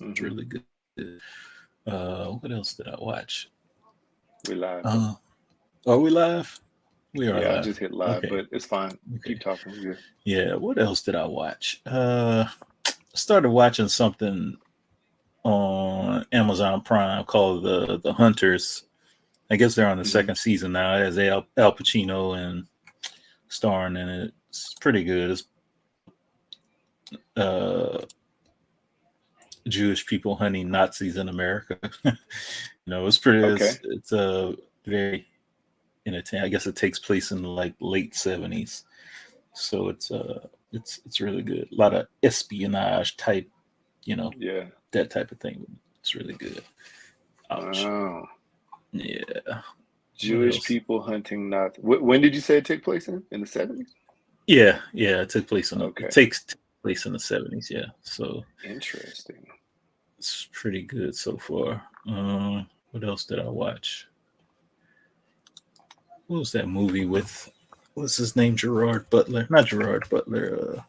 It's really good. What else did I watch? We live, bro. Uh, are we live? We are Yeah, I live. just hit live, Okay. but it's fine. Okay. Keep talking. We good. Yeah. What else did I watch? Started watching something on Amazon Prime called the Hunters. I guess they're on the Hmm. second season now. It has Al Pacino and starring in it. It's pretty good. It's uh, Jewish people hunting Nazis in America. It's pretty. Okay. It's a very entertaining. I guess it takes place in like late 70s, so it's really good. A lot of espionage type, you know, Yeah. that type of thing. It's really good. Ouch. Wow. Yeah. What Jewish else? people hunting not. When did you say it took place in? In the 70s? Yeah, yeah. It Okay. takes place in the 70s. Yeah, so Interesting. it's pretty good so far. What else did I watch? What was that movie with? What's his name? Gerard Butler? Not Gerard Butler.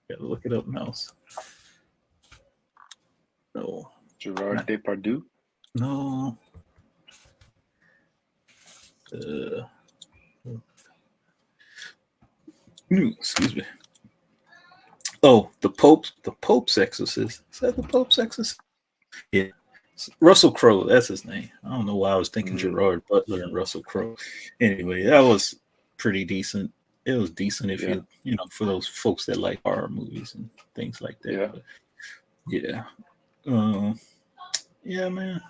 Gotta look it up now. No, Gerard not Depardieu. no. Uh, excuse me. Oh, the Pope's exorcist. Is that the Pope's exorcist? Yeah, Russell Crowe. That's his name. I don't know why I was thinking Mm, Gerard Butler and Russell Crowe. Anyway, that was pretty decent. It was decent if yeah. for those folks that like horror movies and things like that. Yeah. But yeah, um, yeah, man,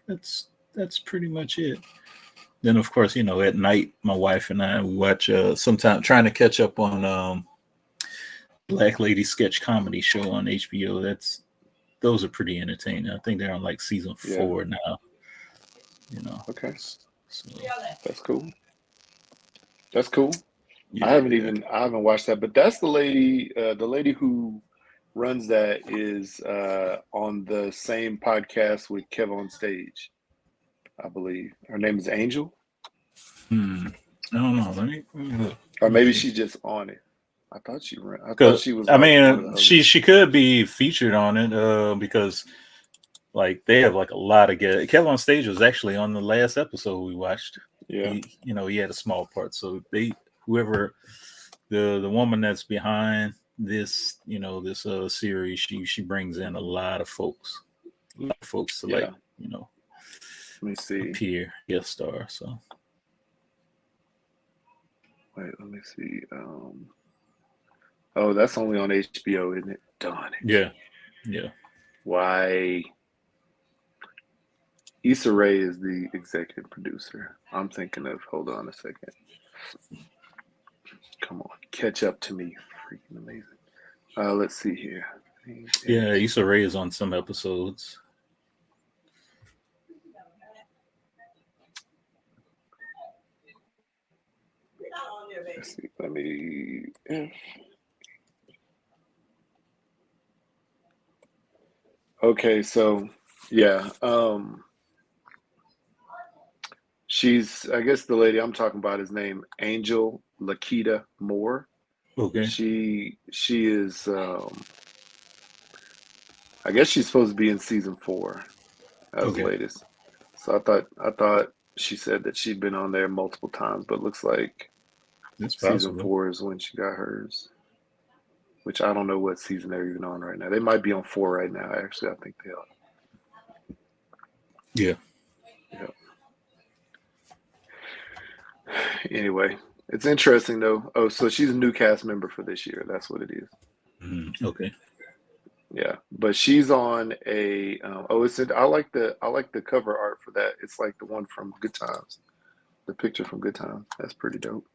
that's pretty much it. Then of course, at night, my wife and I we watch sometime trying to catch up on Black Lady sketch comedy show on HBO. Those are pretty entertaining. I think they're on like season Yeah. 4 now. You know, Okay. so That's cool. That's cool. yeah. I haven't watched that, but that's the lady who runs that is on the same podcast with Kev on Stage, I believe. Her name is Angel, Hmm. I don't know. Let me look. or Let me maybe see. she's just on it. I thought Cause she was I like one of the mean, she hosts. she could be featured on it because like they have like a lot of guests. Kevin on Stage was actually on the last episode we watched. Yeah. He had a small part. So whoever the woman that's behind this series, she brings in a lot of folks to like Yeah. you know Let me see. appear guest star. So Wait, let me see. Oh, that's only on HBO, isn't it? Darn it. yeah, yeah. Why? Issa Rae is the executive producer. I'm thinking of, hold on a second. Come on, catch up to me. Freaking amazing. Let's see here. Yeah, Issa Rae is on some episodes. Let's see. Let me. Okay, so yeah, she's. I guess the lady I'm talking about is named Angel Lakita Moore. Okay. She is. I guess she's supposed to be in season 4 as the Okay. latest. So I thought she said that she'd been on there multiple times, but looks like It's season possible. 4 is when she got hers. Which I don't know what season they're even on right now. They might be on 4 right now. Actually, I think they are. Yeah. Yeah. Anyway, it's interesting though. Oh, so she's a new cast member for this year. That's what it is. Okay. Yeah, but she's on a. Oh, I like the cover art for that. It's like the one from Good Times. The picture from Good Times. That's pretty dope.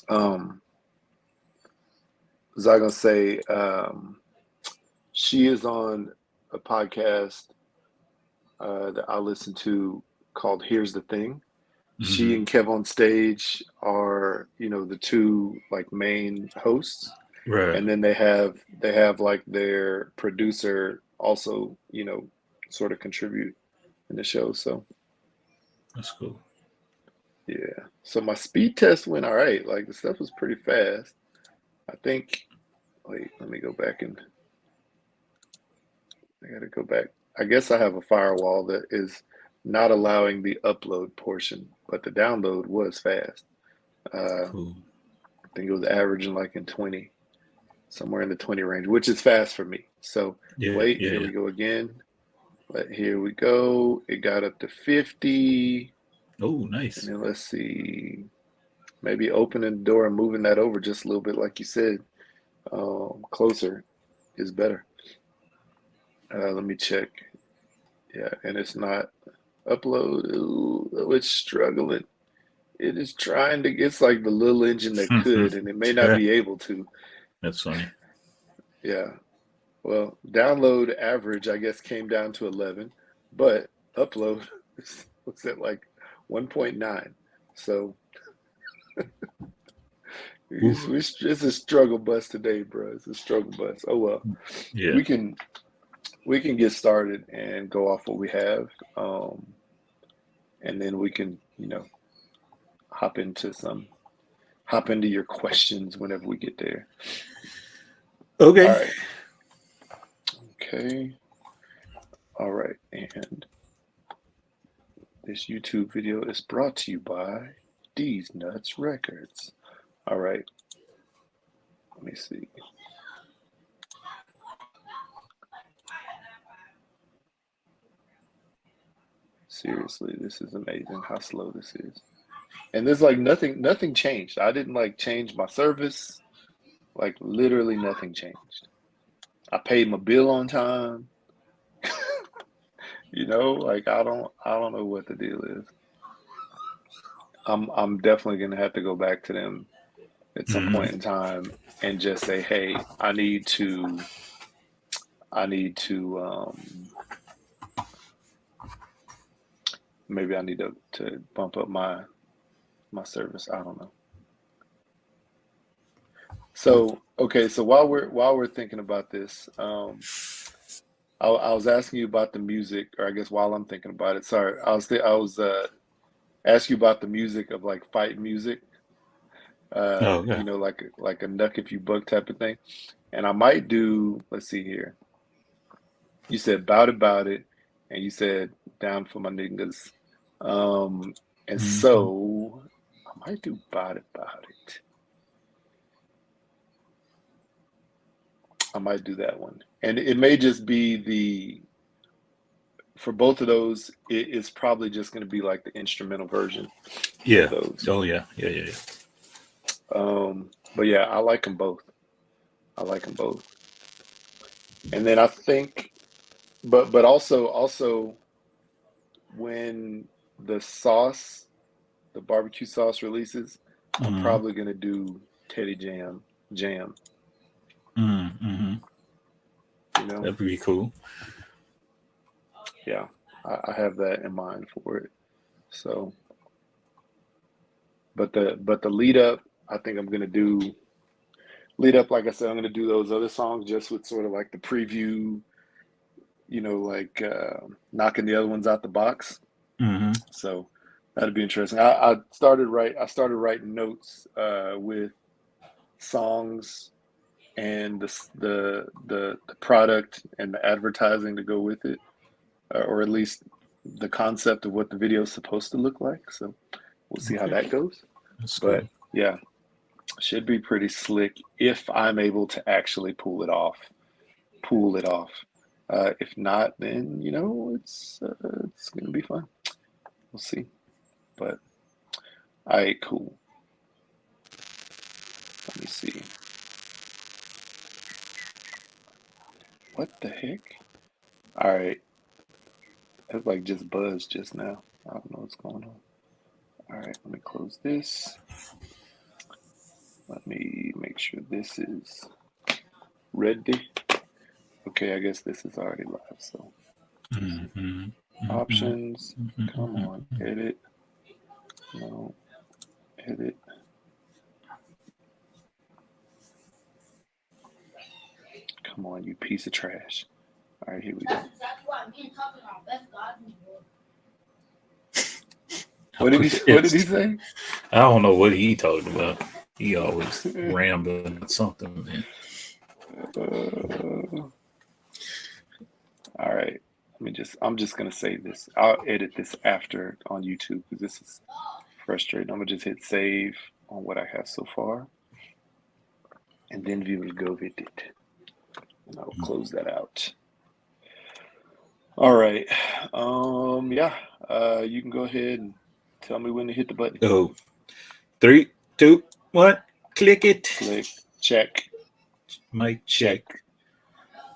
Um, was I gonna say? She is on a podcast that I listen to called "Here's the Thing." She Hmm. and Kev on Stage are, the two like main hosts, Right. and then they have like their producer also, sort of contribute in the show. So That's cool. yeah. So my speed test went all right. Like the stuff was pretty fast. I think, wait, let me go back and I gotta go back. I guess I have a firewall that is not allowing the upload portion, but the download was fast. Cool. I think it was averaging like in 20, somewhere in the 20 range, which is fast for me. So wait, here we go again. But here we go. It got up to 50. Oh, nice. And then let's see, maybe opening the door and moving that over just a little bit, like you said, closer is better. Let me check. Yeah, and it's not upload. Ooh, it's struggling. It is trying to. It's like the little engine that could, and it may not be able to. That's funny. Yeah. Well, download average, I guess, came down to 11, but upload was at like 1.9. So it's a struggle bus today, bro. It's a struggle bus. Oh well. Yeah. We can get started and go off what we have, and then we can, hop into your questions whenever we get there. Okay. All right. Okay. All right. And this YouTube video is brought to you by D's Nuts Records. All right. Let me see. Seriously, this is amazing how slow this is. And there's like nothing changed. I didn't like change my service. Like literally nothing changed. I paid my bill on time. Like I don't know what the deal is. I'm definitely gonna have to go back to them at some point in time and just say, hey, I need to maybe I need to bump up my service. I don't know. So okay, so while we're thinking about this, I was asking you about the music, or I guess while I'm thinking about it. Sorry, I was asking you about the music of like fight music. Like a knuck if you buck type of thing. And I might do. Let's see here. You said bout it, and you said down for my niggas. And so I might do bout it. I might do that one. And it may just be for both of those, it's probably just going to be like the instrumental version. Yeah. Of those. Oh, yeah. But yeah, I like them both. And then I think, but also when the barbecue sauce releases, I'm probably going to do Teddy Jam. That'd be cool. Yeah, I have that in mind for it. So, but the lead up, I think I'm gonna do lead up. Like I said, I'm gonna do those other songs just with sort of like the preview, like knocking the other ones out the box. So that'd be interesting. I started writing notes with songs and the product and the advertising to go with it, or at least the concept of what the video is supposed to look like. So we'll see how that goes. That's but cool. Yeah, should be pretty slick if I'm able to actually pull it off. If not, then it's gonna be fun. We'll see. But all right, cool. Let me see. What the heck? All right. It like just buzzed just now. I don't know what's going on. All right, let me close this. Let me make sure this is ready. Okay, I guess this is already live. So options. Come on, edit. No, edit. Come on, you piece of trash. All right, here we go. That's exactly what me and talking about. Best gardening board. What did he say? I don't know what he talking about. He always rambling at something, man. All right. I'm just gonna save this. I'll edit this after on YouTube because this is frustrating. I'm gonna just hit save on what I have so far. And then we will go with it. And I'll close that out. All right. You can go ahead and tell me when to hit the button. Oh, 3, 2, 1, click it. Click, check, Mic check.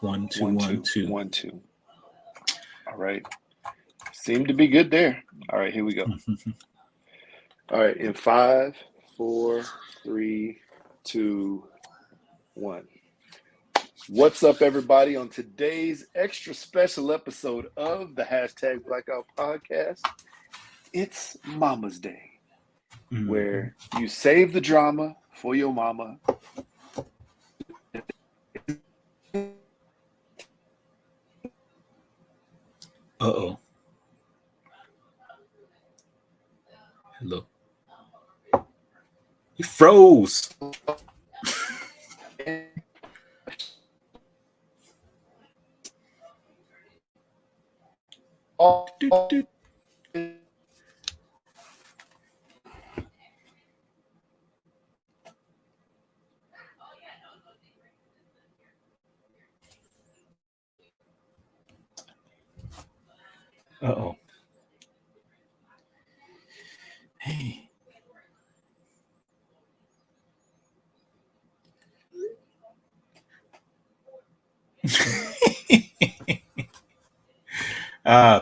1, 2, 1, 2. 1, 2. All right. Seemed to be good there. All right, here we go. All right, in 5, 4, 3, 2, 1. What's up, everybody? On today's extra special episode of the hashtag Blackout podcast, it's Mama's Day, where you save the drama for your mama. Uh-oh. Hello. You froze. Uh-oh. Hey.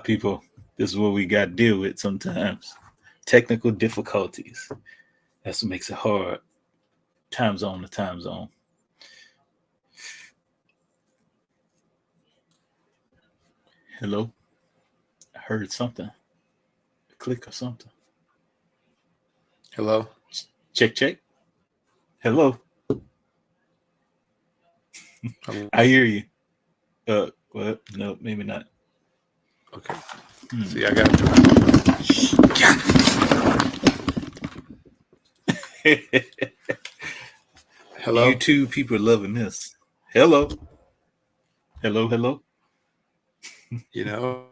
People, this is what we got to deal with sometimes. Technical difficulties. That's what makes it hard. Time zone to time zone. Hello? I heard something. A click or something. Hello? Check, check. Hello? Hello? I hear you. Well, no, maybe not. Okay. See, I got Hello? YouTube people are loving this. Hello? Hello, hello? You know,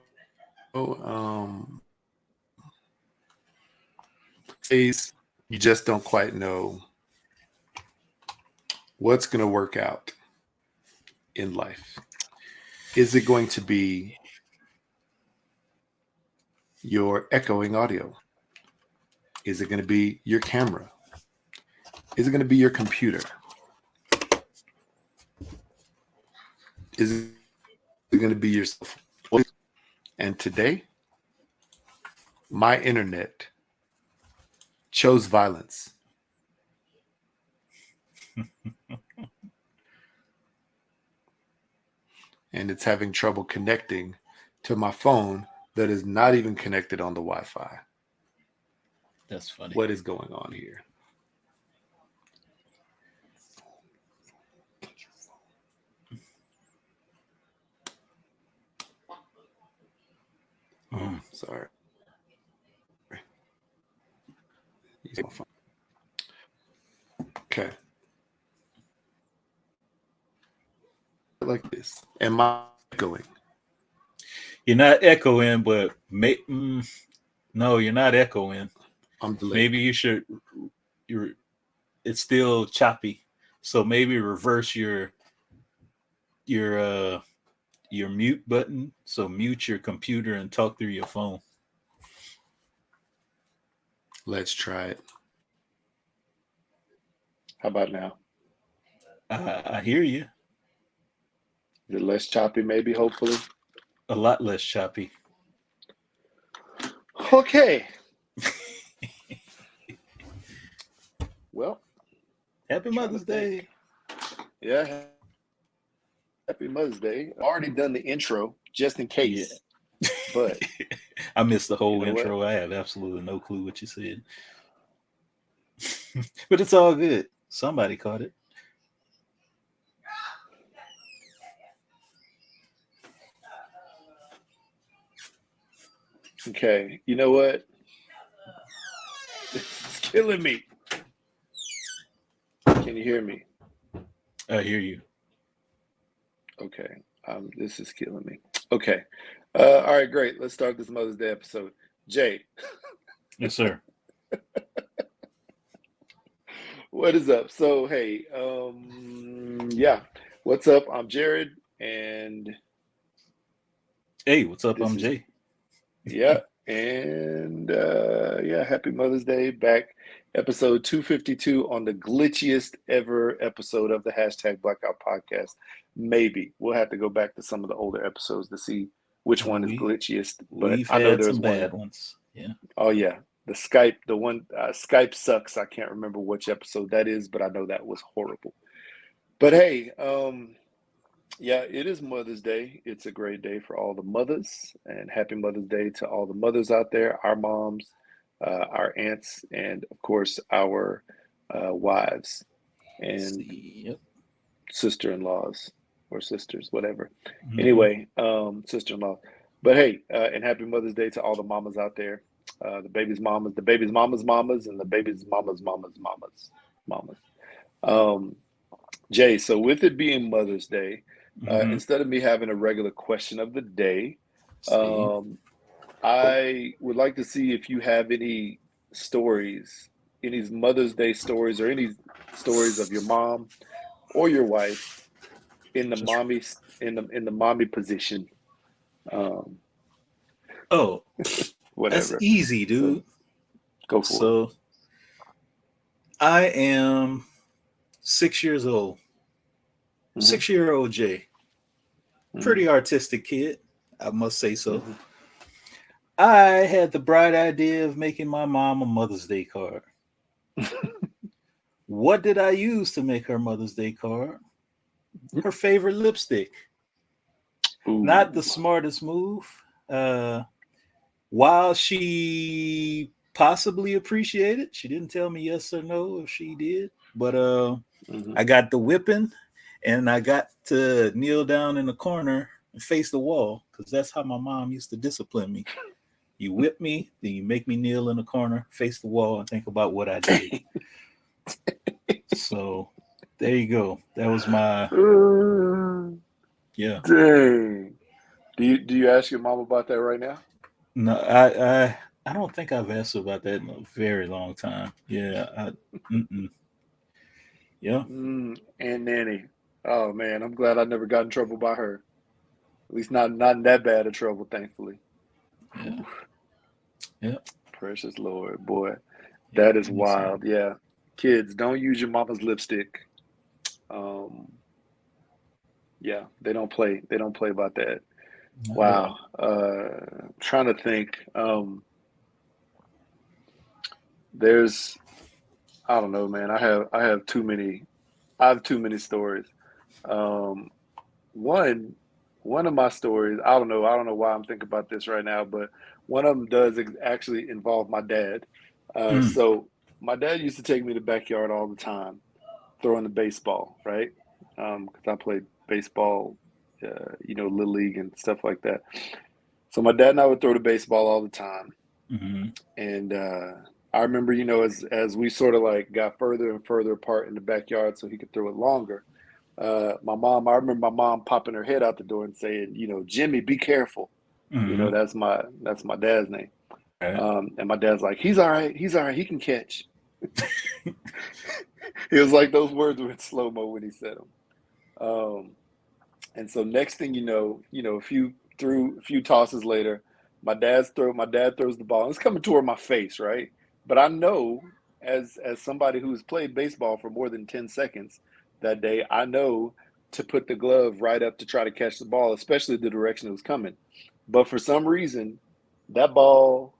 days you just don't quite know what's going to work out in life. Is it going to be your echoing audio? Is it going to be your camera? Is it going to be your computer? Is it going to be your cell phone? And today, my internet chose violence. And it's having trouble connecting to my phone that is not even connected on the Wi-Fi. That's funny. What is going on here? Oh, sorry. Okay. Like this. Am I going? You're not echoing, but no, you're not echoing. I'm delayed. Maybe you should. It's still choppy, so maybe reverse your mute button. So mute your computer and talk through your phone. Let's try it. How about now? I hear you. Is it less choppy, maybe, hopefully? A lot less choppy. Okay. Well, Happy Mother's Day. Yeah. Happy Mother's Day. I've already done the intro just in case. Yeah. But I missed the whole intro. What? I have absolutely no clue what you said. But it's all good. Somebody caught it. Okay. You know what? It's killing me. Can you hear me? I hear you. Okay. This is killing me. Okay. All right, great. Let's start this Mother's Day episode. Jay, Yes, sir. what is up? So, hey, yeah. What's up? I'm Jared, and Hey, what's up? this I'm is Jay. yeah, and yeah, happy Mother's Day. Back episode 252 on the glitchiest ever episode of the hashtag Blackout podcast. Maybe we'll have to go back to some of the older episodes to see which one is glitchiest. But We've I know had there's some one. bad ones. Yeah. Oh yeah, the Skype sucks. I can't remember which episode that is, but I know that was horrible. But hey, yeah, it is Mother's Day. It's a great day for all the mothers, and happy Mother's Day to all the mothers out there, our moms, our aunts, and of course our wives and Yep. sister-in-laws or sisters, whatever. Mhm. Anyway, sister-in-law. But hey, and happy Mother's Day to all the mamas out there, the baby's mamas, and the baby's mamas. Jay, so with it being Mother's Day, Mhm. instead of me having a regular question of the day, See. I would like to see if you have any stories, any Mother's Day stories, or any stories of your mom or your wife in the mommy position. Oh, Whatever. that's easy, dude. Go for it. So I am 6 years old. Mhm. 6-year-old Jay. Mhm. Pretty artistic kid, I must say so. Mhm. I had the bright idea of making my mom a Mother's Day card. What did I use to make her Mother's Day card? Her favorite lipstick. Ooh. Not the smartest move. While she possibly appreciated, she didn't tell me yes or no if she did. But Mhm. I got the whipping, and I got to kneel down in the corner and face the wall, because that's how my mom used to discipline me. You whip me, then you make me kneel in the corner, face the wall, and think about what I did. So there you go. That was my yeah. Dang. Do you ask your mom about that right now? No, I don't think I've asked her about that in a very long time. Yeah. Yeah. And Nanny. Oh man, I'm glad I never got in trouble by her. At least not in that bad of trouble, thankfully. Yeah. Yeah. Precious Lord, boy. That is Yeah, wild. Yeah. Kids, don't use your mama's lipstick. Yeah, they don't play about that. not at Wow. all. Trying to think. There's I don't know, man. I have too many stories. One of my stories, I don't know why I'm thinking about this right now, but one of them does actually involve my dad. So my dad used to take me to the backyard all the time, throwing the baseball, right? Because I played baseball, Little League and stuff like that. So my dad and I would throw the baseball all the time. Mm-hmm. And I remember, as we sort of like got further and further apart in the backyard so he could throw it longer, I remember my mom popping her head out the door and saying, Jimmy, be careful. Mm-hmm. That's my dad's name. Right. And my dad's like, he's all right, he can catch. It was like those words were in slow-mo when he said them. And so next thing you know, a few tosses later, my dad throws the ball, and it's coming toward my face, right? But I know, as somebody who's played baseball for more than 10 seconds that day, I know to put the glove right up to try to catch the ball, especially the direction it was coming. But for some reason, that ball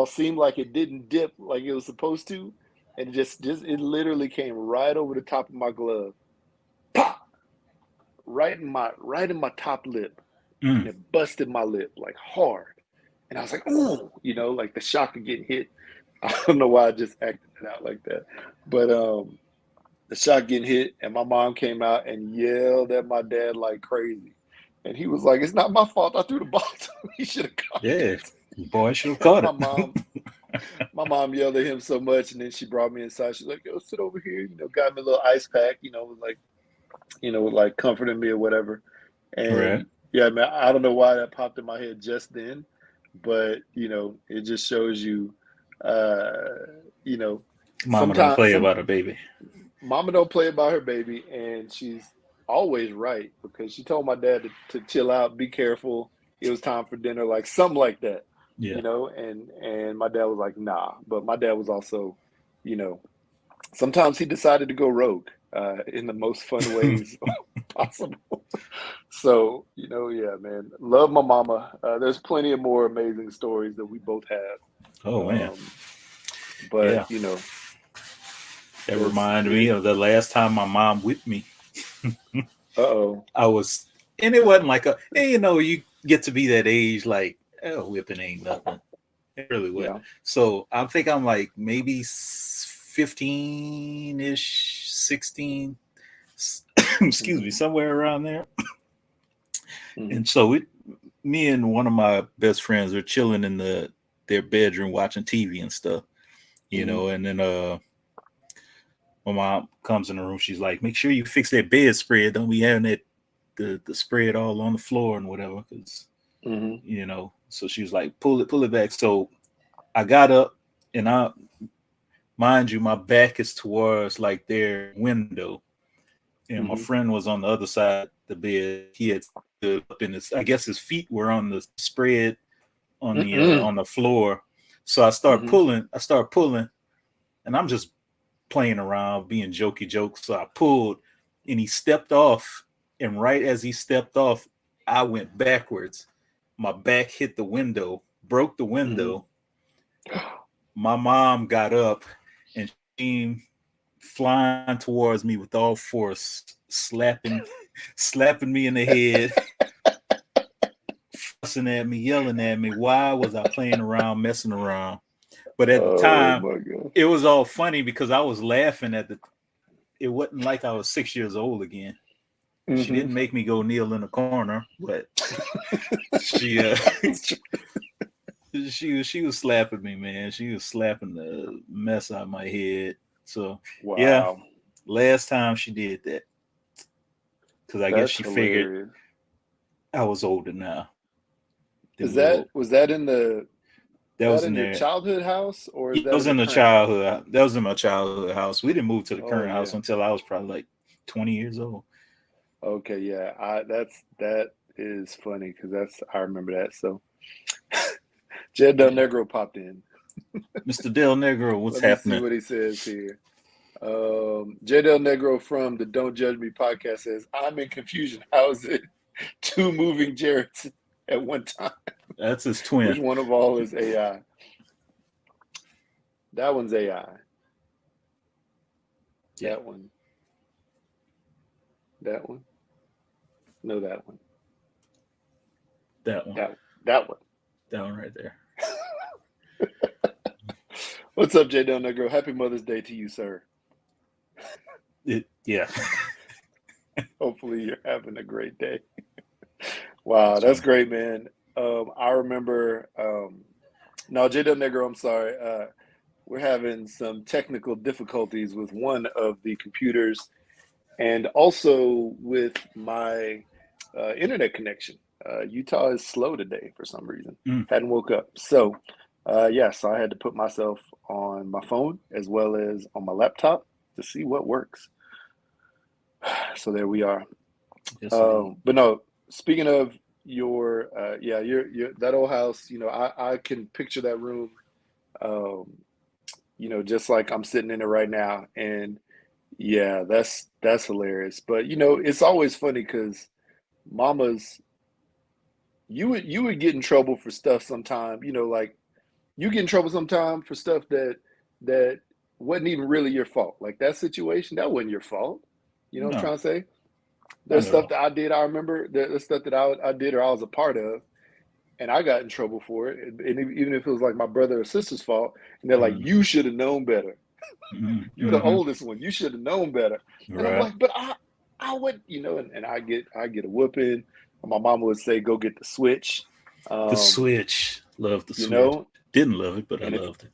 seemed like it didn't dip like it was supposed to, and it literally came right over the top of my glove. Pop! Right in my top lip. And it busted my lip like hard. And I was like, oh, like the shock of getting hit. I don't know why I just acted it out like that. But the shock getting hit, and my mom came out and yelled at my dad like crazy. And he was like, it's not my fault. I threw the ball to him. He should have caught Yeah. it. Boy, I should have caught My it. mom, My mom yelled at him so much, and then she brought me inside. She's like, "Yo, sit over here." Got me a little ice pack. Like comforting me or whatever. Right. And yeah, man, I don't know why that popped in my head just then, but it just shows you, uh, you know, Mama don't sometimes play about a baby. mama don't play about her baby, and she's always right because she told my dad to chill out, be careful. It was time for dinner, like something like that, Yeah. and my dad was like, nah. But my dad was also, you know, sometimes he decided to go rogue in the most fun ways possible. So, yeah, man, love my mama. There's plenty of more amazing stories that we both have. Oh man. But, Yeah. That it's, reminded me of the last time my mom whipped me. uh-oh. And it wasn't like you get to be that age, like, oh, whipping ain't nothing. It really wasn't. Yeah. So I think I'm like maybe 15-ish, 16, excuse me, somewhere around there. And so me and one of my best friends are chilling in their bedroom watching TV and stuff, and then my mom comes in the room. She's like, make sure you fix that bedspread. Don't be having the spread all on the floor and whatever. Because, so she was like, pull it back. So I got up and mind you, my back is towards like their window. And my friend was on the other side of the bed. He had stood up in I guess his feet were on the spread on the floor. So I start pulling, and I'm just playing around, being jokey jokes. So I pulled, and he stepped off. And right as he stepped off, I went backwards. My back hit the window, broke the window. My mom got up and she flying towards me with all force, slapping me in the head, fussing at me, yelling at me. Why was I playing around, messing around? But at the time, it was all funny because I was laughing it wasn't like I was 6 years old again. She didn't make me go kneel in the corner, but she she was slapping me, man. She was slapping the mess out of my head. So yeah, last time she did that, because I guess she figured I was older now. Was that in the? That was in your childhood house, or is that was in the childhood? That was in my childhood house. We didn't move to the current house until I was probably like 20 years old. Okay, yeah, that is funny because I remember that. So, Jed Del Negro popped in. Mr. Del Negro, what's happening? See what he says here. Jed Del Negro from the Don't Judge Me podcast says, "I'm in confusion. How is it two moving Jareds at one time?" That's his twin. Which one of all is AI? That one's AI. Yeah. That one. That one. No, that one. That one. That one. That one right there. What's up, J. Del Negro? Happy Mother's Day to you, sir. Yeah. Hopefully you're having a great day. Wow, that's great, man. I remember, no, J. Del Negro, I'm sorry. We're having some technical difficulties with one of the computers and also with my internet connection. Utah is slow today for some reason. Hadn't woke up. So, so I had to put myself on my phone as well as on my laptop to see what works. So there we are. Yes, but no, speaking of your that old house, I can picture that room, just like I'm sitting in it right now. And yeah, that's hilarious. But it's always funny because mamas, you would get in trouble for stuff sometime, like you get in trouble sometime for stuff that wasn't even really your fault. Like that situation, that wasn't your fault. You know what I'm trying to say? There's stuff that I did. I remember there's stuff that I did or I was a part of, and I got in trouble for it. And even if it was like my brother or sister's fault, and they're like, "You should have known better. You're the oldest one. You should have known better." And I'm like, "But I would, and I get a whooping. My mama would say, "Go get the Switch." The Switch. Loved the Switch. Didn't love it, but I loved it.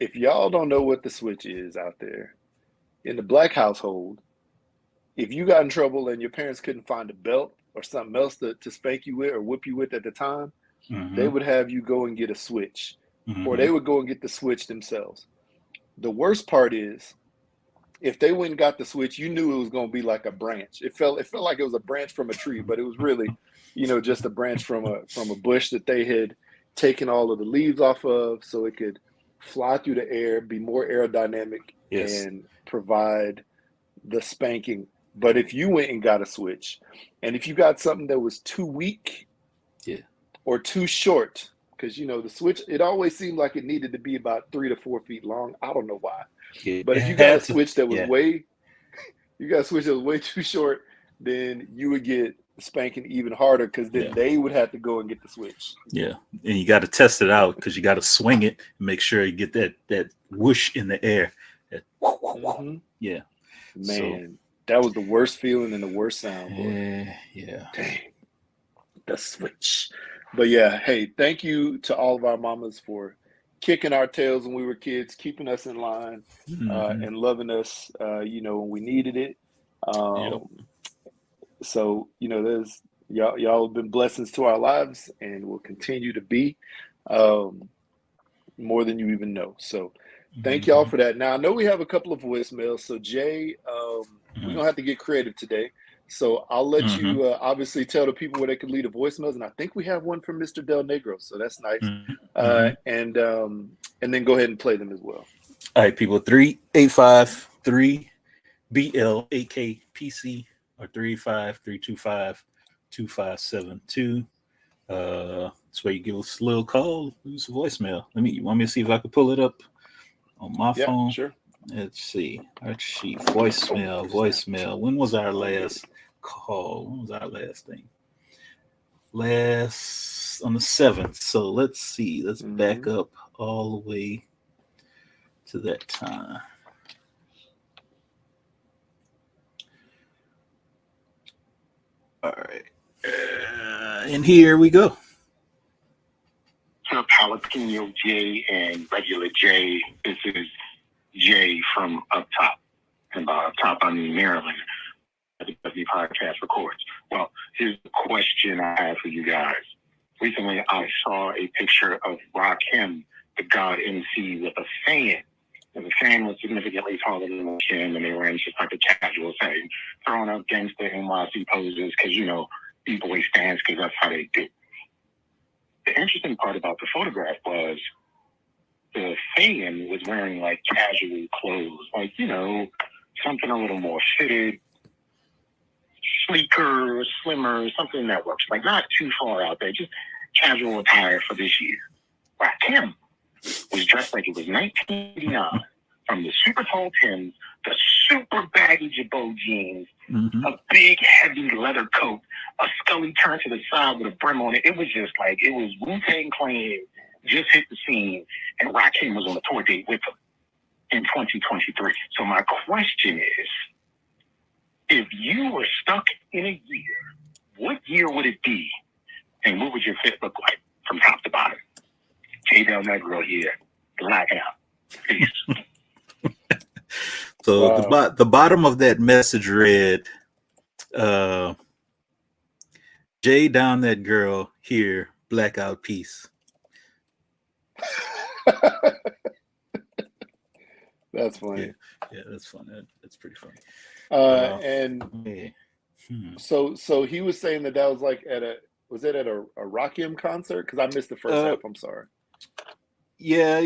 if y'all don't know what the switch is out there, in the black household, if you got in trouble and your parents couldn't find a belt or something else to spank you with or whip you with at the time, they would have you go and get a switch, or they would go and get the switch themselves. The worst part is, if they went and got the switch, you knew it was going to be like a branch. It felt like it was a branch from a tree, but it was really, just a branch from a bush that they had taken all of the leaves off of, so it could fly through the air, be more aerodynamic, Yes. and provide the spanking. But if you went and got a switch, and if you got something that was too weak, or too short, because the switch, it always seemed like it needed to be about 3 to 4 feet long. I don't know why. Yeah. But if you got a switch that was way too short, then you would get spanking even harder, because then they would have to go and get the switch. Yeah, and you got to test it out, because you got to swing it and make sure you get that whoosh in the air. Yeah, man, that was the worst feeling and the worst sound. Yeah. Dang, the switch. But yeah, hey, thank you to all of our mamas for kicking our tails when we were kids, keeping us in line, and loving us, when we needed it. So, there's y'all have been blessings to our lives, and will continue to be, more than you even know. So thank y'all for that. Now, I know we have a couple of voicemails. So Jay, we're going to have to get creative today. So I'll let you obviously tell the people where they can leave the voicemails. And I think we have one from Mr. Del Negro. So that's nice. And then go ahead and play them as well. All right, people, 385-3BLAKPC or 35325-2572. That's where you give us a little call, use a voicemail. You want me to see if I can pull it up on my phone? Sure. Let's see. Voicemail. When was our last call? When was our last thing? Last on the 7th. So let's see. Let's back up all the way to that time. All right. And here we go. Jalapeno J and regular J. This is Jay from Up Top. And by Up Top, I mean Maryland. The podcast records. Well, here's the question I have for you guys. Recently, I saw a picture of Rakim, the God MC, with a fan. And the fan was significantly taller than Kim, and they were in just like a casual setting, throwing up gangster NYC poses because, B-boy stands, because that's how they do. The interesting part about the photograph was the fan was wearing like casual clothes, like, something a little more fitted, sleeker, slimmer, something that works, like not too far out there, just casual attire for this year. Rakim was dressed like it was 1989, from the super tall Timbs, the super baggy Jabot jeans, a big heavy leather coat, a Scully turned to the side with a brim on it. It was just like, it was Wu-Tang Clan just hit the scene, and Rakim was on a tour date with him in 2023. So my question is, if you were stuck in a year, what year would it be? And what would your fit look like from top to bottom? J Del Negro here. Blackout. Peace. So the bottom of that message read, Jay down that girl here, blackout peace. That's funny. Yeah, that's funny. That's pretty funny. So he was saying that was like was it at a Rakim concert? Because I missed the first half. I'm sorry. Yeah,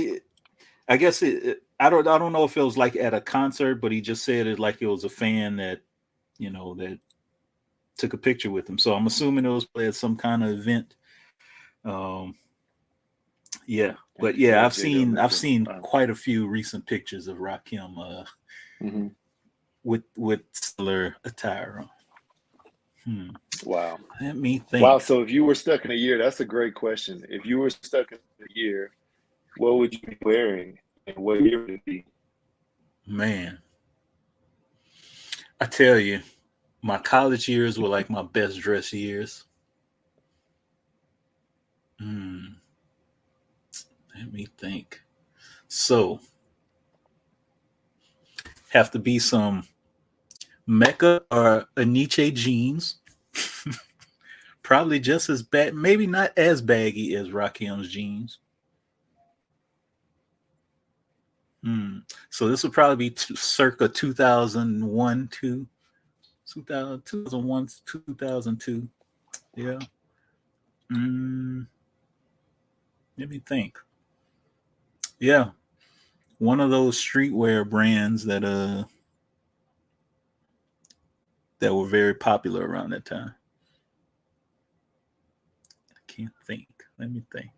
I guess I don't know if it was like at a concert, but he just said it like it was a fan that that took a picture with him. So I'm assuming it was at some kind of event. Yeah, but yeah, I've seen quite a few recent pictures of Rakim with similar attire on. Wow. Let me think. Wow. So if you were stuck in a year, that's a great question. If you were stuck in a year, what would you be wearing, and what year would it be? Man, I tell you, my college years were like my best dress years. Let me think. So have to be some Mecca or Aniche jeans. Probably just as bad, maybe not as baggy as Rakim's jeans. So this would probably be circa 2001 to 2001 to 2002. Yeah. Let me think. Yeah. One of those streetwear brands that were very popular around that time. I can't think. Let me think.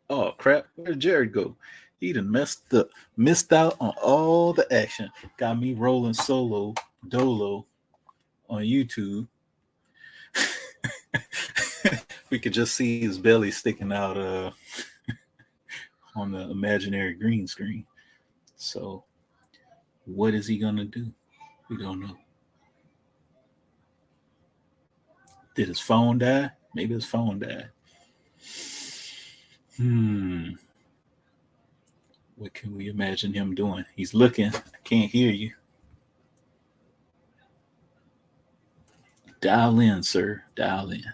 Oh crap! Where did Jared go? He done missed out on all the action. Got me rolling solo dolo on YouTube. We could just see his belly sticking out on the imaginary green screen. So, what is he gonna do? We don't know. Did his phone die? Maybe his phone died. What can we imagine him doing? He's looking. I can't hear you. Dial in, sir. Dial in.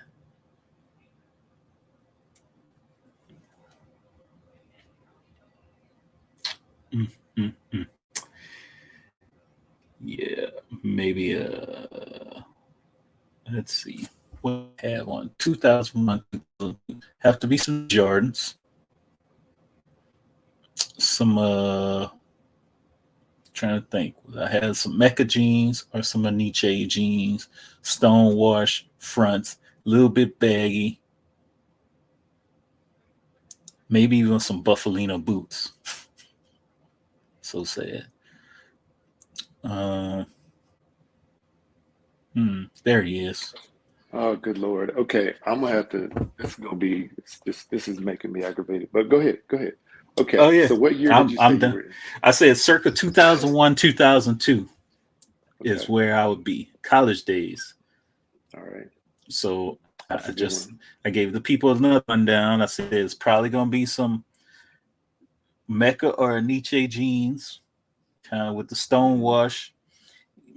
Yeah, maybe let's see. What have on 2001 have to be some Jordans. Some trying to think. I had some Mecca jeans or some Aniche jeans, stonewash fronts, a little bit baggy. Maybe even some Buffalino boots. So sad. There he is. Oh, good Lord. Okay, I'm gonna have to. This is gonna be. This is making me aggravated. But go ahead. Okay. Oh yeah. So what year did you say I'm you done. were in? I said circa 2001, 2002 is Okay. where I would be. College days. All right. So That's a good one. I gave the people another rundown. I said it's probably gonna be some Mecca or Aniche jeans, kind of with the stonewash,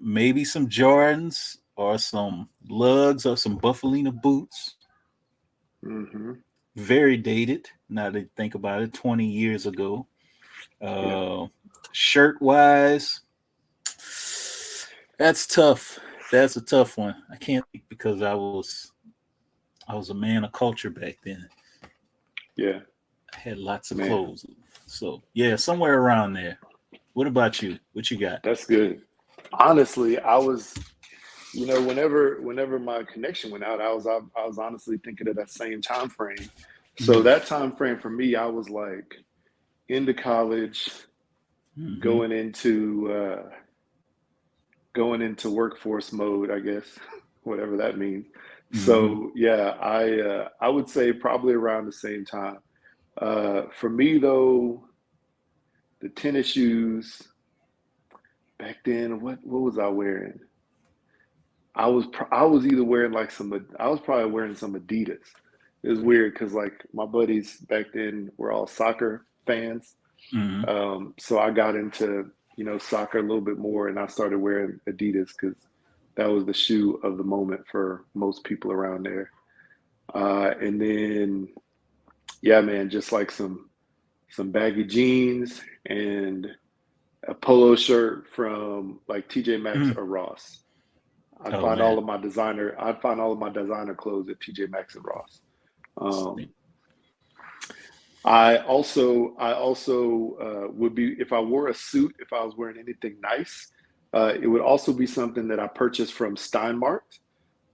maybe some Jordans or some lugs or some Buffalino boots. Mm-hmm. Very dated. Now that I think about it, 20 years ago. Shirt wise, that's tough. That's a tough one. I can't think because I was a man of culture back then. Yeah. I had lots of clothes. So yeah, somewhere around there. What about you? What you got? That's good. Honestly, I was, whenever my connection went out, I was honestly thinking of that same time frame. So that time frame for me, I was like into college, going into workforce mode, I guess, whatever that means. So yeah, I would say probably around the same time. For me though, the tennis shoes back then, what was I wearing? I was either wearing I was probably wearing some Adidas. It was weird because like my buddies back then were all soccer fans. So I got into soccer a little bit more, and I started wearing Adidas because that was the shoe of the moment for most people around there. And then yeah, man, just like some baggy jeans and a polo shirt from like TJ Maxx or Ross. I'd find all of my designer clothes at TJ Maxx and Ross. I also would be, if I wore a suit, if I was wearing anything nice, it would also be something that I purchased from Steinmart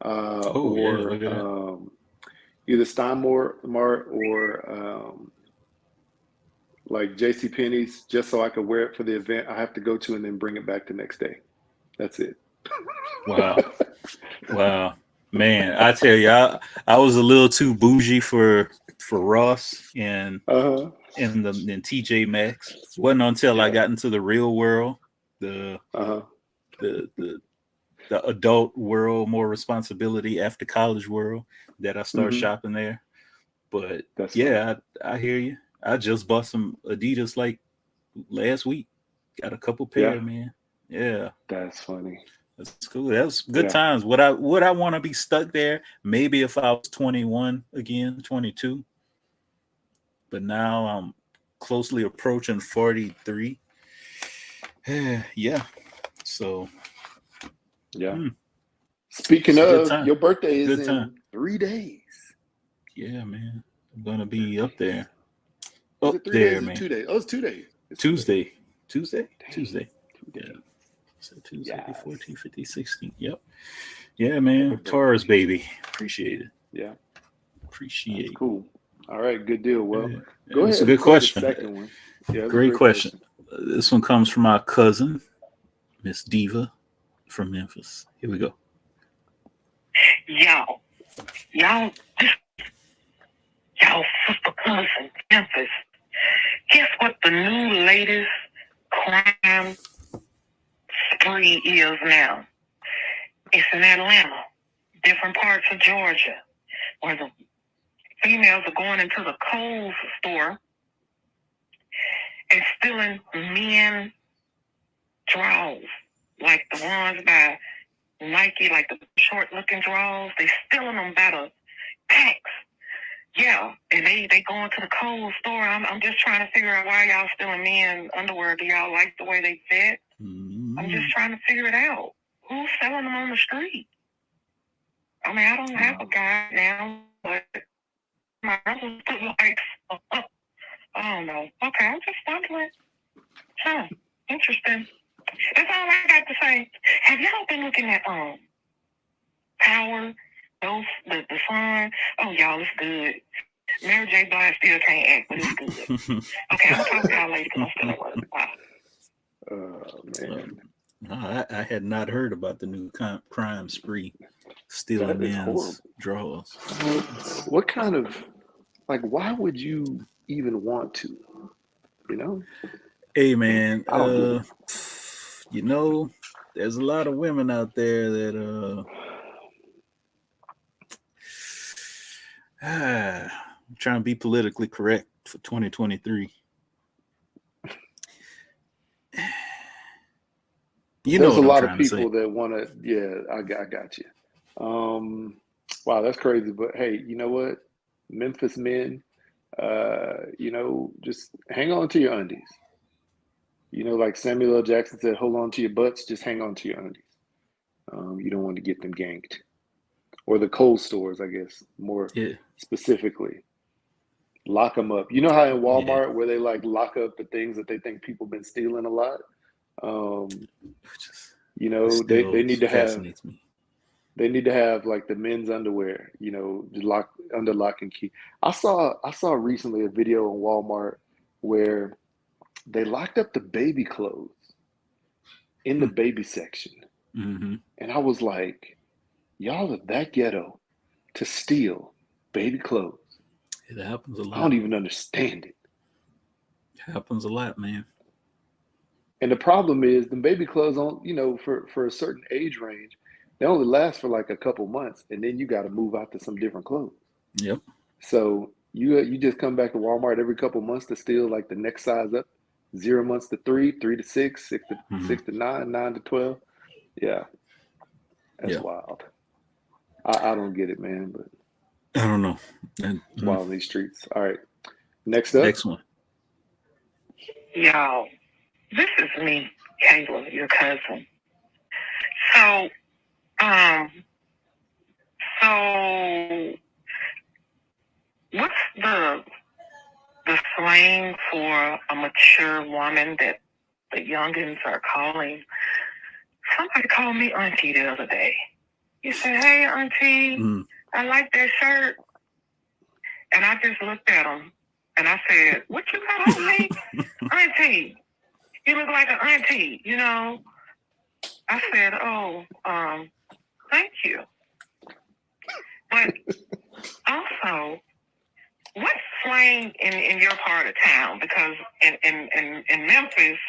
or either Steinmart or like JCPenney's, just so I could wear it for the event I have to go to and then bring it back the next day. That's it. Wow. Man, I tell you, I was a little too bougie for Ross and TJ Maxx. It wasn't until I got into the real world, the adult world, more responsibility after college world, that I started shopping there. But I hear you. I just bought some Adidas like last week. Got a couple pair, man. Yeah. That's funny. That's cool. That was good Yeah. times. Would I want to be stuck there? Maybe if I was 21 again, 22. But now I'm closely approaching 43. Yeah. So Yeah. Speaking it's a good of, time. your birthday is Good in time. 3 days. Yeah, man. I'm gonna be up there. Is Up it 3 there, days or man. 2 days? Oh, it's 2 days. It's 2 days. Tuesday. Dang, Tuesday. 2 Yeah. days. So Tuesday, Yes. 14, 15, 16. Yep. Yeah, man. Happy Taurus, birthday. baby. Appreciate it. Yeah, Appreciate that's cool. All right, good deal. Well, it. go It's ahead a good and take question. the second one. Yeah, it's a Great question. This one comes from our cousin, Miss Diva from Memphis. Here we go. Y'all, sister cousin, Memphis. Guess what the new latest crime spree is now? It's in Atlanta, different parts of Georgia, where the females are going into the Kohl's store and stealing men drawers, like the ones by Nike, like the short-looking drawers. They stealing them by the packs. Yeah, and they go into the Kohl's store. I'm just trying to figure out why y'all stealing men's underwear. Do y'all like the way they fit? I'm just trying to figure it out. Who's selling them on the street? I mean, I don't have a guy now, but my brother's put like, I don't know. Okay, I'm just wondering. Huh, interesting. That's all I got to say. Have y'all been looking at Power, the song? Oh, y'all, it's good. Mary J. Blige still can't act, but it's good. Okay, I'm gonna talk to y'all later because I'm still at work. Bye. Man, I had not heard about the new crime spree, stealing that is men's horrible. drawers. What kind of, like, why would you even want to? You know? Hey, man. I don't get it. You know, there's a lot of women out there that I'm trying to be politically correct for 2023. There's a lot of people that want to. Yeah, I got you. Wow, that's crazy. But hey, you know what? Memphis men, just hang on to your undies. You know, like Samuel L. Jackson said, hold on to your butts, just hang on to your undies. You don't want to get them ganked. Or the cold stores, I guess, more specifically. Lock them up. You know how in Walmart where they like lock up the things that they think people been stealing a lot? You know, they need to have they need to have like the men's underwear, you know, under lock and key. I saw recently a video in Walmart where they locked up the baby clothes in the baby section. Mm-hmm. And I was like, y'all are that ghetto to steal baby clothes. It happens a lot. I don't even understand it. It happens a lot, man. And the problem is the baby clothes for a certain age range, they only last for like a couple months, and then you got to move out to some different clothes. Yep. So you just come back to Walmart every couple months to steal like the next size up, 0 months to 3, 3 to 6, 6 to 9, 9 to 12. Yeah, that's wild. I don't get it, man. But I don't know. It's wild in these streets. All right, next up. Next one. Y'all, this is me, Kayla, your cousin. So what's the slang for a mature woman that the youngins are calling? Somebody called me auntie the other day. He said, "Hey, auntie, I like that shirt." And I just looked at him and I said, "What you got on me?" "Auntie, you look like an auntie, you know." I said, "Oh, thank you." But also, what's slang in your part of town? Because in Memphis,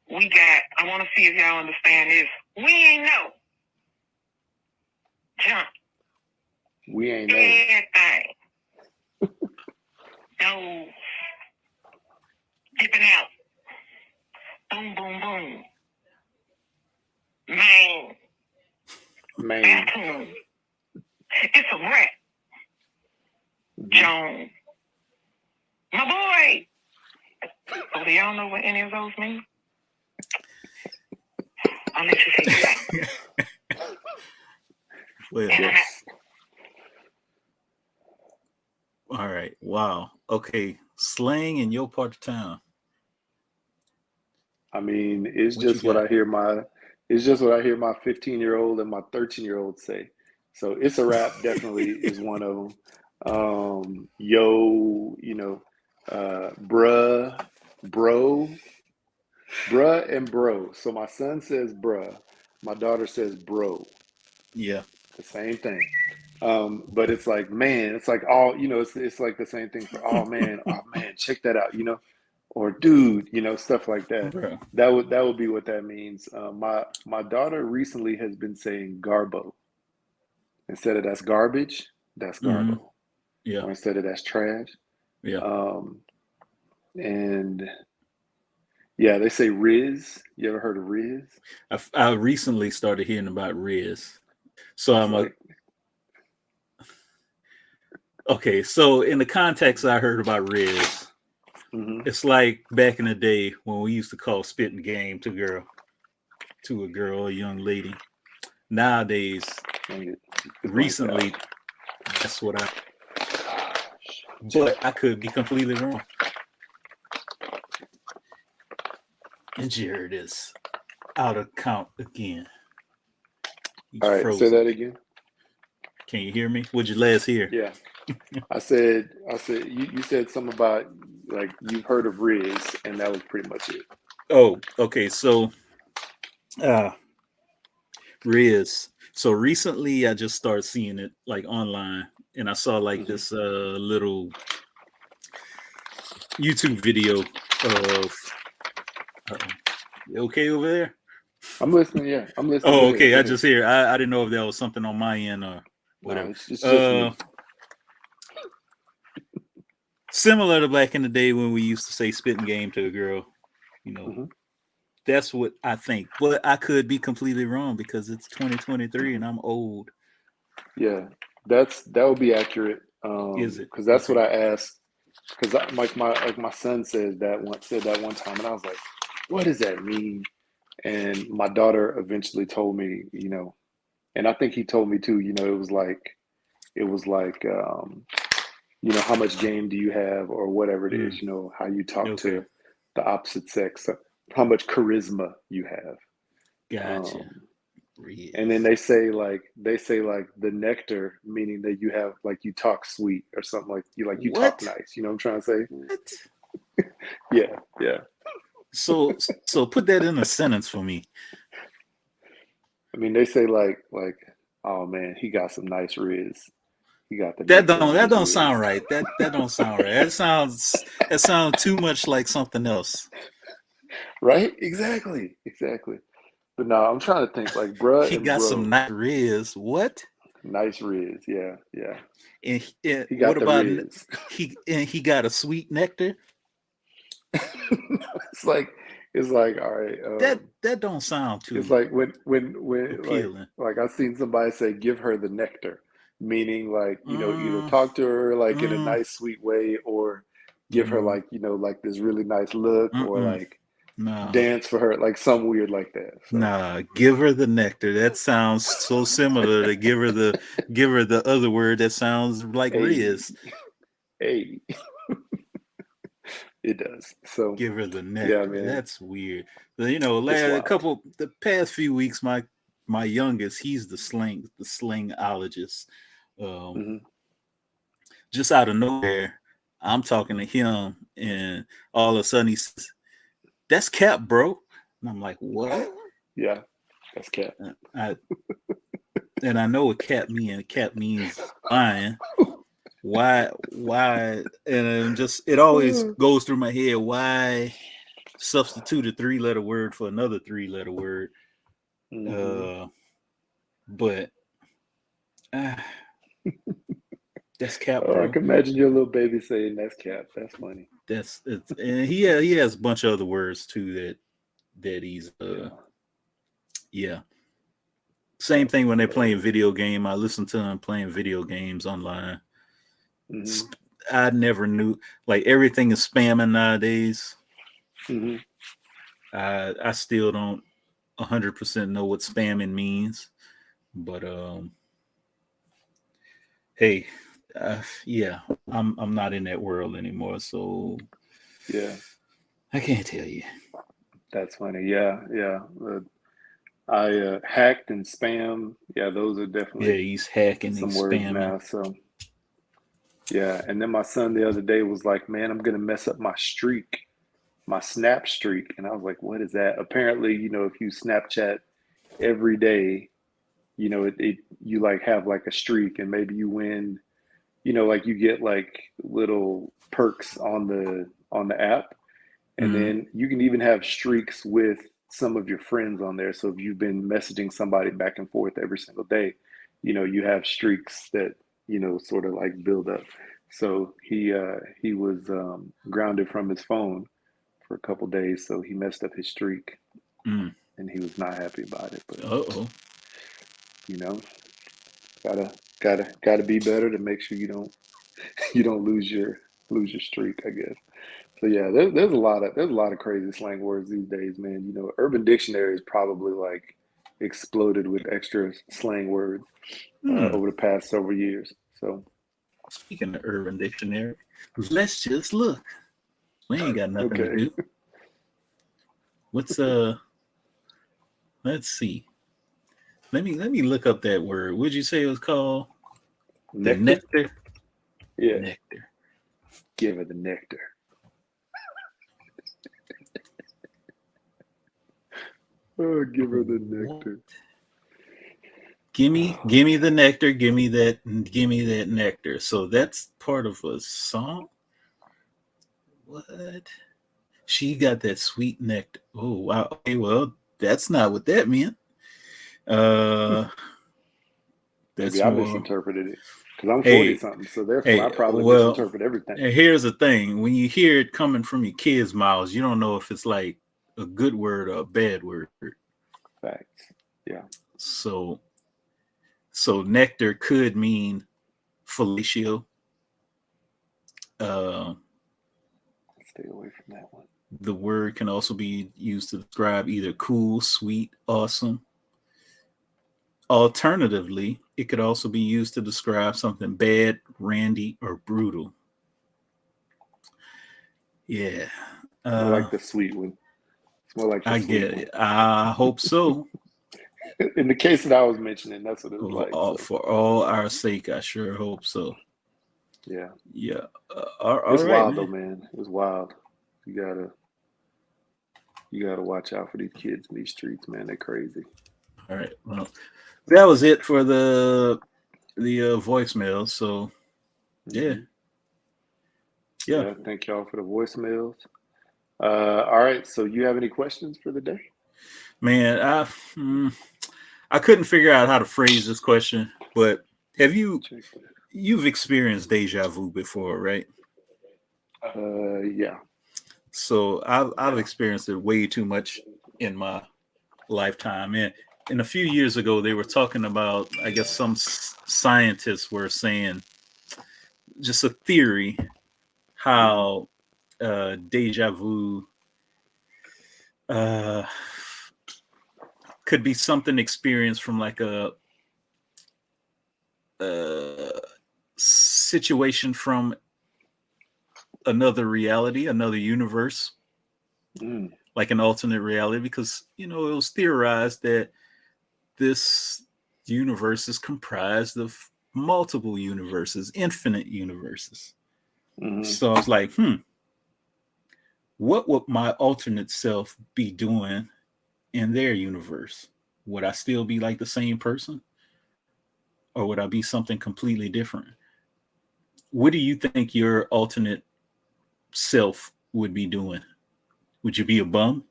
we got, I want to see if y'all understand this. We ain't know. Jump. We ain't know. Everything. No. Dipping out. Boom, boom, boom. Man. Bathroom. It's a rat. Joan. My boy. So do y'all know what any of those mean? I'll let you see that. Well, Yes. all right. Wow. Okay. Slang in your part of town. I mean, it's What you just what got? I hear my 15-year-old and my 13-year-old say. So it's a rap definitely is one of them. Yo, bruh, and bro. So my son says bruh, my daughter says bro. Yeah. The same thing. But it's like, man, it's like all, it's like the same thing for oh man, check that out, or dude, stuff like that. Bro. That would be what that means. My daughter recently has been saying garbo. Instead of that's garbage, that's garbo. Mhm. Yeah. Or instead of that's trash. Yeah. And yeah, they say Riz. You ever heard of Riz? I recently started hearing about Riz. So It's okay. So in the context I heard about Riz, it's like back in the day when we used to call spitting game to a girl, a young lady. Nowadays, recently, that's what but I could be completely wrong. And Jared is out of count again. He's all right, frozen. say that again. Can you hear me? What'd you last hear? Yeah. I said you said something about like you've heard of Riz, and that was pretty much it. Oh, okay. So Riz. So recently I just started seeing it like online, and I saw like this little YouTube video of you okay over there? I'm listening, yeah. I'm listening. Oh, Go okay. ahead. I just hear I didn't know if that was something on my end or whatever. No, it's just me. Similar to back in the day when we used to say spitting game to a girl, that's what I think. But I could be completely wrong because it's 2023 and I'm old. Yeah, that would be accurate. Is it? Because that's what I asked. Because my son said that one time, and I was like, "What does that mean?" And my daughter eventually told me, and I think he told me too. It was like, how much game do you have, or whatever it is. How you talk to the opposite sex, how much charisma you have. Gotcha. And then they say like the nectar, meaning that you have like you talk sweet or something like you talk nice. You know what I'm trying to say? What? Yeah. So put that in a sentence for me. I mean, they say like, oh man, he got some nice Riz. He got the that don't sound right. That don't sound right. That sounds too much like something else. Right? Exactly. But no, I'm trying to think like bruh he and got bro. some nice Riz. What? Nice Riz, yeah. And He got what about Riz. he got a sweet nectar? It's like all right. That don't sound too. It's like when appealing. like I've seen somebody say, "Give her the nectar," meaning like either talk to her like in a nice sweet way, or give her like like this really nice look, or like dance for her, like some weird like that. So. Nah, give her the nectar. That sounds so similar to give her the other word that sounds like Riz. Hey. It does. So give her the nectar. Yeah, man. That's weird. The past few weeks, my youngest, he's the slangologist. Just out of nowhere, I'm talking to him, and all of a sudden he says, "That's cap, bro." And I'm like, "What?" Yeah, that's cap. And I know what cap means. Cap means fine. Why? And it always goes through my head. Why substitute a 3-letter word for another 3-letter word? But that's cap, bro. I can imagine your little baby saying that's cap. That's funny. And he has a bunch of other words too that he's yeah. Same thing when they're playing video game. I listen to them playing video games online. Mm-hmm. I never knew, like, everything is spamming nowadays. Mm-hmm. I still don't 100% know what spamming means, but hey, yeah, I'm not in that world anymore, so Yeah, I can't tell you. that's funny. Yeah, yeah. I hacked and spam. Yeah, those are Yeah, definitely he's hacking and some words spamming. now. So yeah, and then my son the other day was like, "Man, I'm gonna mess up my streak, my snap streak," and I was like, "What is that?" Apparently, if you Snapchat every day, it you like have like a streak, and maybe you win. Like you get like little perks on the app. And Mhm. then you can even have streaks with some of your friends on there. So if you've been messaging somebody back and forth every single day, you have streaks that, sort of like build up. So he was grounded from his phone for a couple days. So he messed up his streak Mm. and he was not happy about it. But Uh-oh. you know, gotta be better to make sure you don't lose your streak, I guess. So yeah, there's a lot of crazy slang words these days, man. Urban Dictionary is probably like exploded with extra slang words over the past several years. So Speaking of Urban Dictionary, let's just look. We ain't got nothing to okay, do. What's let's see. Let me look up that word. Would you say it was called the nectar? Yeah, Nectar. give her the nectar. Oh, give her the nectar. Gimme the nectar. Give me that nectar. So that's part of a song. What? She got that sweet nectar. Oh wow. Okay, well, that's not what that meant. That's Maybe I more. misinterpreted it because I'm 40 Hey, something, so therefore hey. I probably Well, misinterpret everything. here's the thing: when you hear it coming from your kids' mouths, you don't know if it's like a good word or a bad word. Facts. Yeah. So nectar could mean fellatio. Stay away from that one. The word can also be used to describe either cool, sweet, awesome. Alternatively, it could also be used to describe something bad, randy, or brutal. Yeah. More like the sweet one. It's more like the I sweet get one. it. I hope so. In the case that I was mentioning, that's what it was like. So. For all our sake, I sure hope so. Yeah. Yeah. All It's right, wild man. though, man. It's wild. You gotta watch out for these kids in these streets, man. They're crazy. All right. Well, that was it for the voicemail. So yeah. Yeah. Thank y'all for the voicemails. All right. So you have any questions for the day? Man, I couldn't figure out how to phrase this question, but have you've experienced deja vu before, right? Yeah. So I've experienced it way too much in my lifetime. And a few years ago, they were talking about, I guess some scientists were saying just a theory how deja vu could be something experienced from like a situation from another reality, another universe, like an alternate reality, because it was theorized that this universe is comprised of multiple universes, infinite universes. So I was like, what would my alternate self be doing in their universe? Would I still be like the same person? Or would I be something completely different? What do you think your alternate self would be doing? Would you be a bum?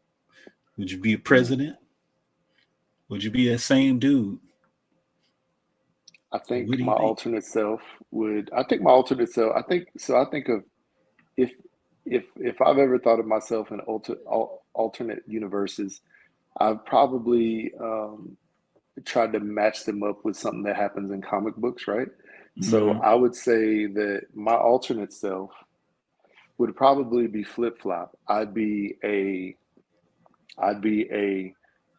Would you be a president? Would you be that same dude? I think my alternate self I think of if if I've ever thought of myself in alternate universes, I've probably tried to match them up with something that happens in comic books, right? So Mhm. I would say that my alternate self would probably be flip-flop. I'd be a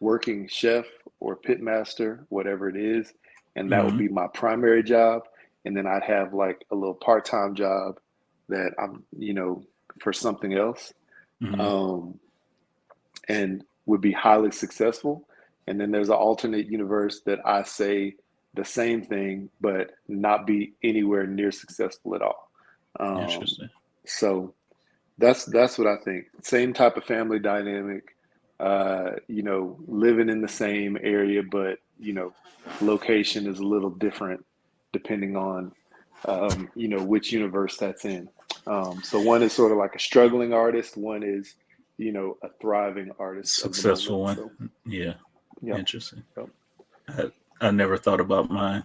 working chef or pit master, whatever it is, and that would Mhm. be my primary job. And then I'd have like a little part-time job that I'm, for something else, Mhm. um, and would be highly successful. And then there's an alternate universe that I say the same thing, but not be anywhere near successful at all. Um, Interesting. so that's what I think. Same type of family dynamic, living in the same area, but location is a little different depending on which universe that's in. So one is sort of like a struggling artist, one is, a thriving artist of the moment. Successful one. So Yeah. yeah, Interesting. yep, I never thought about mine.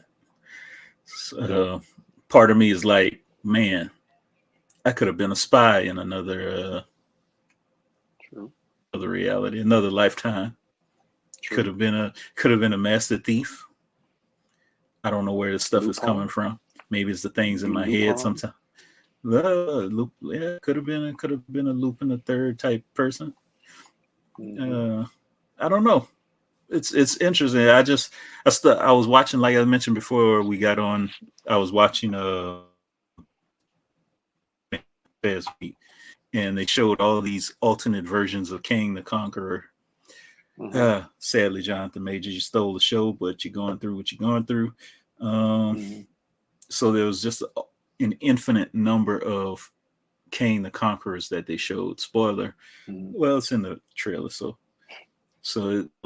yeah, Uh, Part of me is like, man, I could have been a spy in another true, other reality, another lifetime. Could true. have been a master thief. I don't know where this stuff is coming Lupin, from. Maybe it's the things in be my head Lupin. sometimes. Yeah, could have been a Lupin the third type person. Hmm. Uh, I don't know. It's interesting. I was watching, like I mentioned before we got on. I was watching past week, and they showed all these alternate versions of King the Conqueror. Hmm. Sadly, Jonathan Major, you stole the show, but you're going through what you're going through. Um, Hmm. so there was just an infinite number of King the Conquerors that they showed. Spoiler. Hmm. Well, it's in the trailer,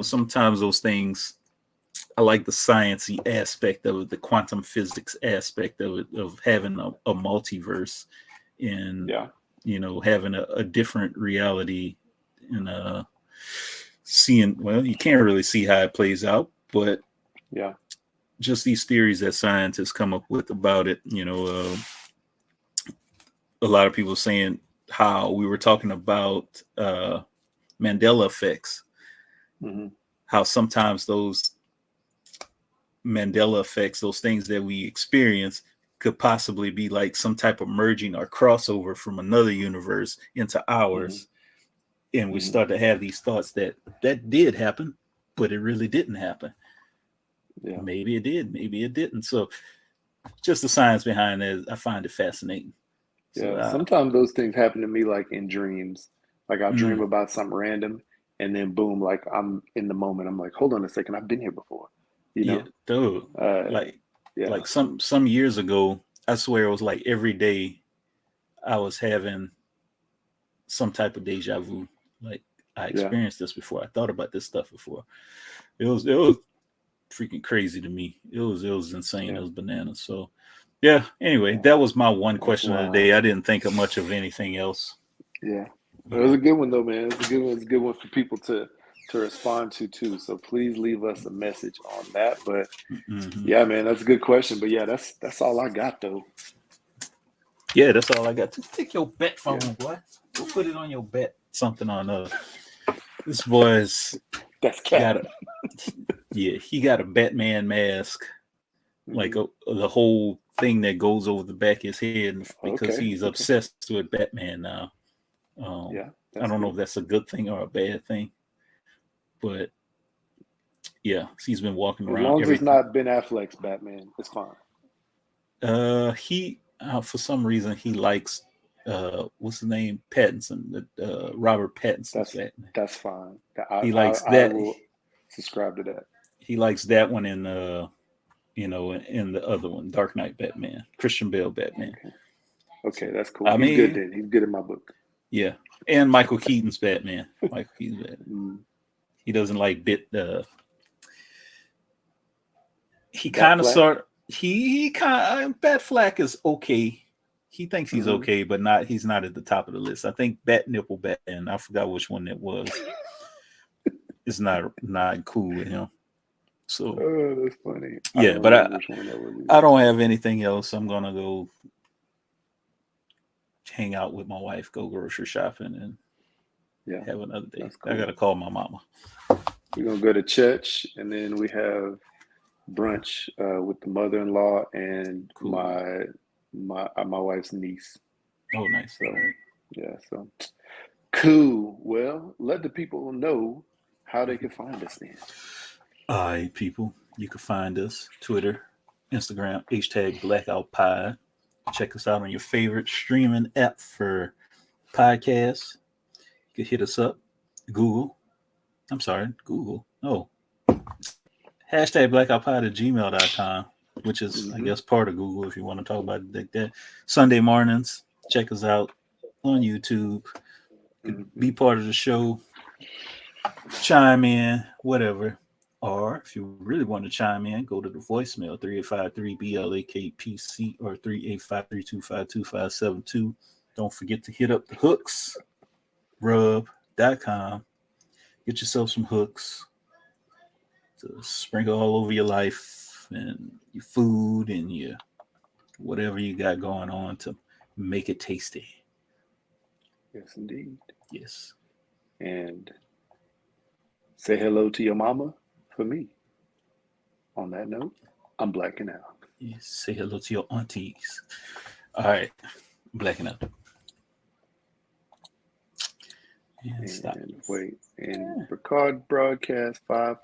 sometimes those things. I like the sciencey aspect of it, the quantum physics aspect of it, of having a multiverse, and Yeah, having a different reality, and seeing. Well, you can't really see how it plays out, but yeah. just these theories that scientists come up with about it. A lot of people saying how we were talking about Mandela effects, Hmm. how sometimes those Mandela effects, those things that we experience, could possibly be like some type of merging or crossover from another universe into Hmm. ours. And we Hmm. start to have these thoughts that did happen, but it really didn't happen. Yeah. Maybe it did, maybe it didn't. So just the science behind it, I find it fascinating. So, Yeah, sometimes those things happen to me like in dreams. Like I'll dream mm, about something random and then boom, like I'm in the moment. I'm like, hold on a second, I've been here before. You yeah, know? dude, Uh like yeah. some years ago, I swear it was like every day I was having some type of deja vu. Like I Yeah. experienced this before. I thought about this stuff before. It was freaking crazy to me. It was insane. It Yeah. was bananas. So yeah. Anyway, Yeah. that was my one That's question of the day. wild. I didn't think of much of anything else. Yeah. It was Yeah. a good one though, man. It's a good one. It's a good one for people to respond to too. So please leave us a message on that. But Hmm. yeah, man, that's a good question. But yeah, that's all I got though. Yeah, that's all I got. Just take your bet phone, Yeah. boy. Go put it on your bet. Something on this boy's That's cat. got a yeah. He got a Batman mask, like Hmm. the whole thing that goes over the back of his head because Okay. he's Okay. obsessed with Batman now. Um, Yeah, I that's don't know if good. that's a good thing or a bad thing, but yeah, he's been walking As around long as it's everything. not Ben Affleck's Batman, it's fine. He for some reason he likes what's his name, Pattinson, Robert Pattinson's That's Batman. that's fine. He likes I that. will subscribe to that. He likes that one in in the other one, Dark Knight Batman, Christian Bale Batman. Okay. Okay, So that's cool. I He's good mean, then. He's good in my book. yeah, and Michael Keaton's Batman. Michael Keaton's Batman. Mm. He doesn't like bit. He Bat kind of Flack. sort. He kind of Bat Flack is okay. He thinks he's Hmm. okay, but not. He's not at the top of the list. I think Bat Nipple Batman. I forgot which one that was. It's not cool with him. So Oh, that's funny. I yeah, don't but remember which one that was I either. don't have anything else. I'm gonna go hang out with my wife, go grocery shopping, and have another day. Cool. I gotta call my mama. We're gonna go to church, and then we have brunch with the mother-in-law and my wife's niece. Oh, nice. So so cool. Well, let the people know how they can find us then. All right, people. You can find us Twitter, Instagram, #Blackout Pod. Check us out on your favorite streaming app for podcasts. You can hit us up. Google. Oh. #BlackoutPod@gmail.com, which is, I guess, part of Google if you want to talk about it like that. Sunday mornings. Check us out on YouTube. Be part of the show. Chime in, whatever. Or if you really want to chime in, go to the voicemail 3853-BLAKPC or 385-325-2572. Don't forget to hit up the hooks, rub.com. Get yourself some hooks to sprinkle all over your life and your food and your whatever you got going on to make it tasty. Yes, indeed. Yes. And say hello to your mama for me. On that note, I'm blacking out. Yes, say hello to your aunties. All right, blacking out. And stop. Wait, and record broadcast 5